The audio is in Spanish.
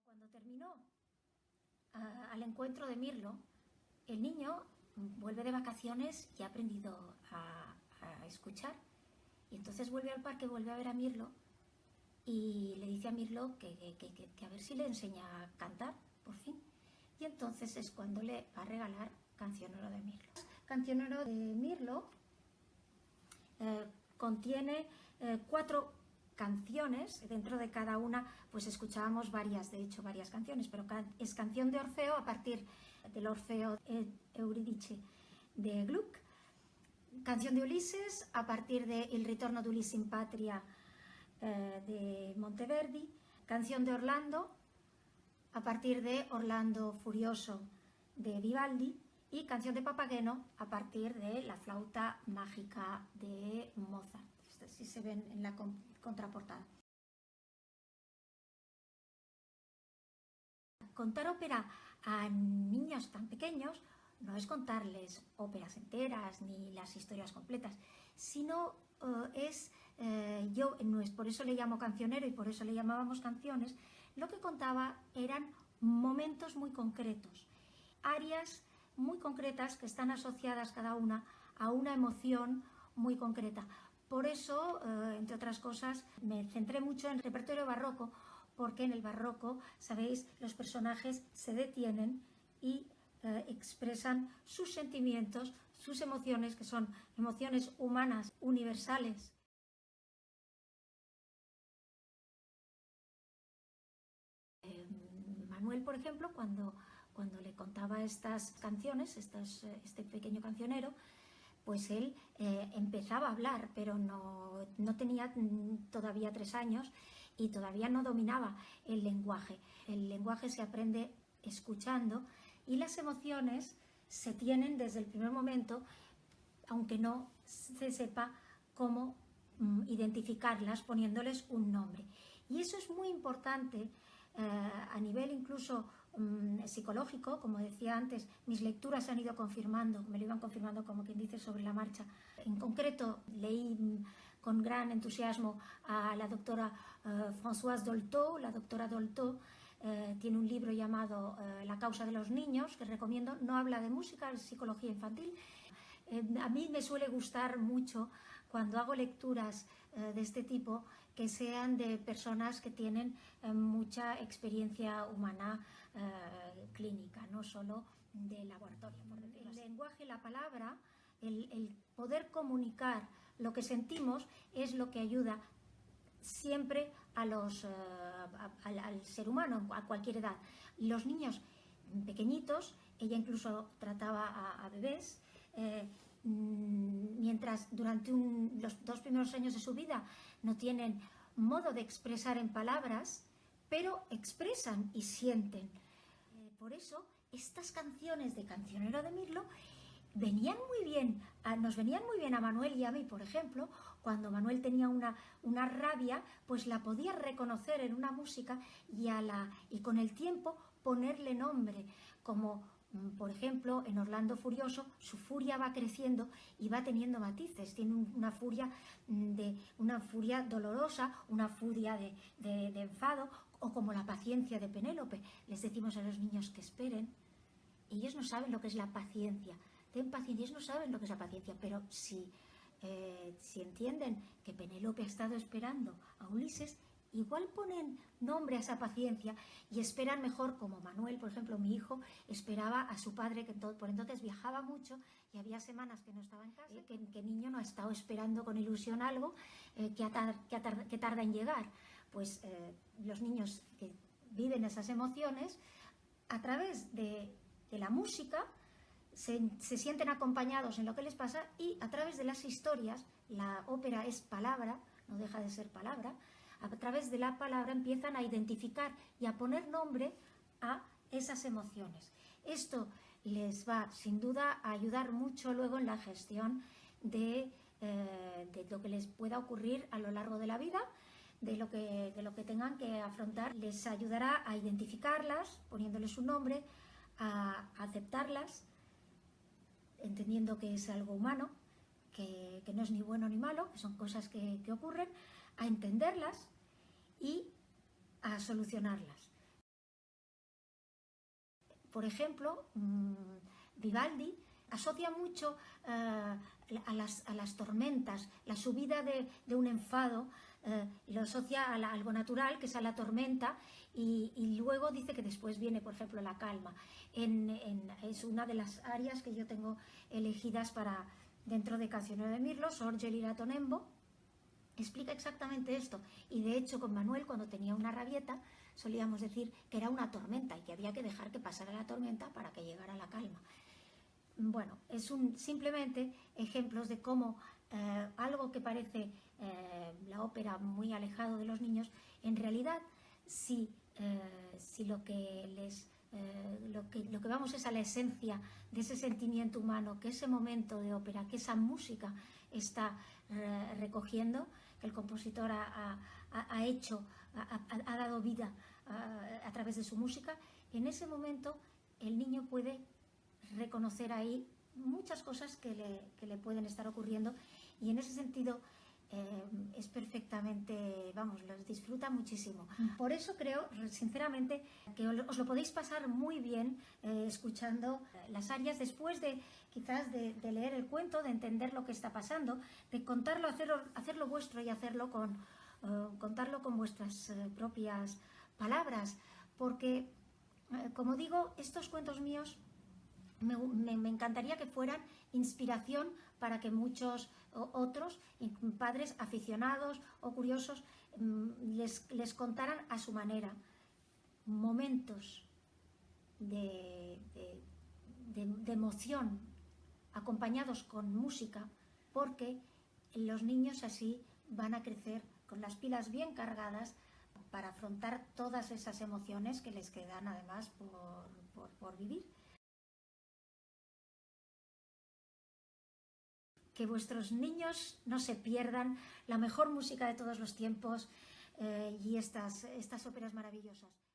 Cuando terminó al encuentro de Mirlo, el niño vuelve de vacaciones y ha aprendido a escuchar. Y entonces vuelve al parque, vuelve a ver a Mirlo y le dice a Mirlo que a ver si le enseña a cantar, por fin. Y entonces es cuando le va a regalar Cancionero de Mirlo. Cancionero de Mirlo contiene 4 canciones. Dentro de cada una pues escuchábamos varias canciones, pero es canción de Orfeo a partir del Orfeo Eurídice de Gluck, canción de Ulises a partir de Il ritorno di Ulisse in Patria de Monteverdi, canción de Orlando a partir de Orlando Furioso de Vivaldi y canción de Papageno a partir de La flauta mágica de Mozart. Estas sí se ven en la contraportada. Contar ópera a niños tan pequeños no es contarles óperas enteras ni las historias completas, sino por eso le llamo cancionero y por eso le llamábamos canciones. Lo que contaba eran momentos muy concretos, arias muy concretas que están asociadas cada una a una emoción muy concreta. Por eso, entre otras cosas, me centré mucho en el repertorio barroco, porque en el barroco, sabéis, los personajes se detienen y expresan sus sentimientos, sus emociones, que son emociones humanas universales. Manuel, por ejemplo, cuando le contaba estas canciones, este pequeño cancionero, pues él empezaba a hablar, pero no tenía todavía 3 años y todavía no dominaba el lenguaje. El lenguaje se aprende escuchando y las emociones se tienen desde el primer momento, aunque no se sepa cómo identificarlas poniéndoles un nombre. Y eso es muy importante a nivel incluso psicológico. Como decía antes, mis lecturas se han ido confirmando, me lo iban confirmando como quien dice sobre la marcha. En concreto leí con gran entusiasmo a la doctora Françoise Dolto. La doctora Dolto tiene un libro llamado La causa de los niños, que recomiendo. No habla de música, es psicología infantil. A mí me suele gustar mucho cuando hago lecturas de este tipo que sean de personas que tienen mucha experiencia humana clínica, no solo de laboratorio. El lenguaje, la palabra, el poder comunicar lo que sentimos es lo que ayuda siempre al ser humano, a cualquier edad. Los niños pequeñitos, ella incluso trataba a bebés, mientras durante los 2 primeros años de su vida no tienen modo de expresar en palabras, pero expresan y sienten. Por eso estas canciones de Cancionero de Mirlo nos venían muy bien a Manuel y a mí, por ejemplo. Cuando Manuel tenía una rabia, pues la podía reconocer en una música y con el tiempo ponerle nombre, como por ejemplo en Orlando Furioso, su furia va creciendo y va teniendo matices. Tiene una furia dolorosa, una furia de enfado, o como la paciencia de Penélope. Les decimos a los niños que esperen. Ellos no saben lo que es la paciencia. Ten paciencia, ellos no saben lo que es la paciencia, pero si entienden que Penélope ha estado esperando a Ulises, igual ponen nombre a esa paciencia y esperan mejor, como Manuel, por ejemplo, mi hijo, esperaba a su padre, que por entonces viajaba mucho y había semanas que no estaba en casa. ¿Qué niño no ha estado esperando con ilusión algo que tarda en llegar? Pues los niños que viven esas emociones, a través de la música, se sienten acompañados en lo que les pasa, y a través de las historias, la ópera es palabra, no deja de ser palabra, a través de la palabra empiezan a identificar y a poner nombre a esas emociones. Esto les va sin duda a ayudar mucho luego en la gestión de lo que les pueda ocurrir a lo largo de la vida, de lo que tengan que afrontar. Les ayudará a identificarlas, poniéndoles un nombre, a aceptarlas, entendiendo que es algo humano, que no es ni bueno ni malo, que son cosas que ocurren, a entenderlas y a solucionarlas. Por ejemplo, Vivaldi asocia mucho a las tormentas, la subida de un enfado, lo asocia a algo natural, que es a la tormenta, y luego dice que después viene, por ejemplo, la calma. Es una de las áreas que yo tengo elegidas para dentro de Cancionero de Mirlo, Sorge l'ira Nembo, explica exactamente esto. Y de hecho, con Manuel, cuando tenía una rabieta, solíamos decir que era una tormenta y que había que dejar que pasara la tormenta para que llegara la calma. Bueno, es simplemente ejemplos de cómo algo que parece la ópera muy alejado de los niños, en realidad, si lo que vamos es a la esencia de ese sentimiento humano, que ese momento de ópera, que esa música está recogiendo, que el compositor ha dado vida a través de su música, en ese momento el niño puede reconocer ahí muchas cosas que le pueden estar ocurriendo, y en ese sentido es perfectamente, vamos, los disfruta muchísimo. Por eso creo, sinceramente, que os lo podéis pasar muy bien escuchando las arias, después de quizás de leer el cuento, de entender lo que está pasando, de contarlo, hacerlo vuestro y contarlo con vuestras propias palabras, porque, como digo, estos cuentos míos me encantaría que fueran inspiración para que muchos otros padres aficionados o curiosos les contaran a su manera momentos de emoción acompañados con música, porque los niños así van a crecer con las pilas bien cargadas para afrontar todas esas emociones que les quedan además por vivir. Que vuestros niños no se pierdan la mejor música de todos los tiempos y estas óperas maravillosas.